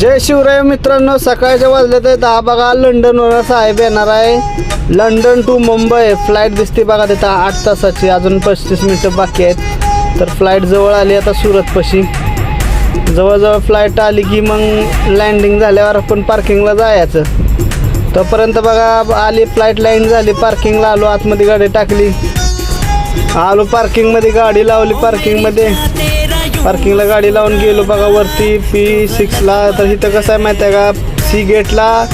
जय शिवराय मित्रांनो, सकाळच्या वाजले तर 10 बघा. लंडनवर साहेब येणार आहे. लंडन टू मुंबई फ्लाईट दिसते बघा तिथं 8 तासाची. अजून 35 मिनटं बाकी आहेत. तर फ्लाईट जवळ आली आता सुरतपाशी. जवळजवळ फ्लाईट आली की मग लँडिंग झाल्यावर आपण पार्किंगला जायचं. तोपर्यंत बघा आली फ्लाईट, लँड झाली, पार्किंगला आलो, आतमध्ये गाडी टाकली, आलो पार्किंगमध्ये, गाडी लावली पार्किंगला गाडी लावून गेलो बघा वरती P6ला. तर इथं कसं आहे माहिती आहे का, सी गेटला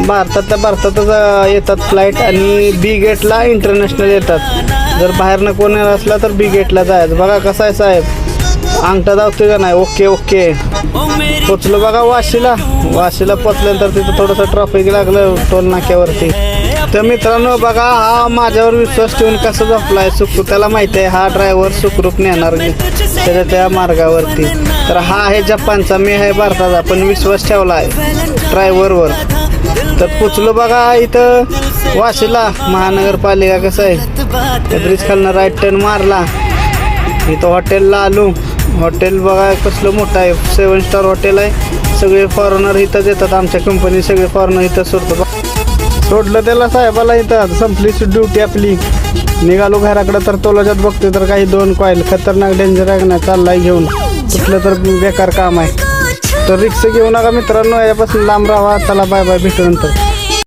भारतातच येतात फ्लाईट आणि बी गेटला इंटरनॅशनल येतात. जर बाहेरनं कोण असला तर बी गेटला जायचं. बघा कसं आहे साहेब, अंगठा दावतोय का नाही. ओके पोचलो बघा वाशीला पोचल्यानंतर तिथं थोडंसं ट्रॅफिक लागलं टोल नाक्यावरती. तर मित्रांनो बघा, हा माझ्यावर विश्वास ठेवून कसं झोपलाय सुखरू, त्याला माहिती आहे हा ड्रायव्हर सुखरूप नेणार त्याच्या त्या मार्गावरती. तर हा आहे जपानचा, मी आहे भारताचा, पण विश्वास ठेवला आहे ड्रायव्हरवर. तर पोचलो बघा इथं वाशीला. महानगरपालिका कसं आहे, ब्रिज खालनं राईट टर्न मारला, इथं हॉटेलला आलो. हॉटेल बघा कसलं मोठं आहे, 7 स्टार हॉटेल आहे. सगळे फॉरेनर इथंच येतात, आमच्या कंपनी सगळे फॉरेनर इथं सोडलं त्याला साहेबाला. इथं संपली ड्युटी आपली, निघालो घराकडं. तर तोलाच्यात बघतोय तर काही 2 कॉईल खतरनाक डेंजर आहे ना, चाललाय घेऊन. कुठलं तर बेकार काम आहे. तर रिक्स घेऊ नका मित्रांनो, यापासून लांब राहा. चला बाय बाय, भेटू नंतर.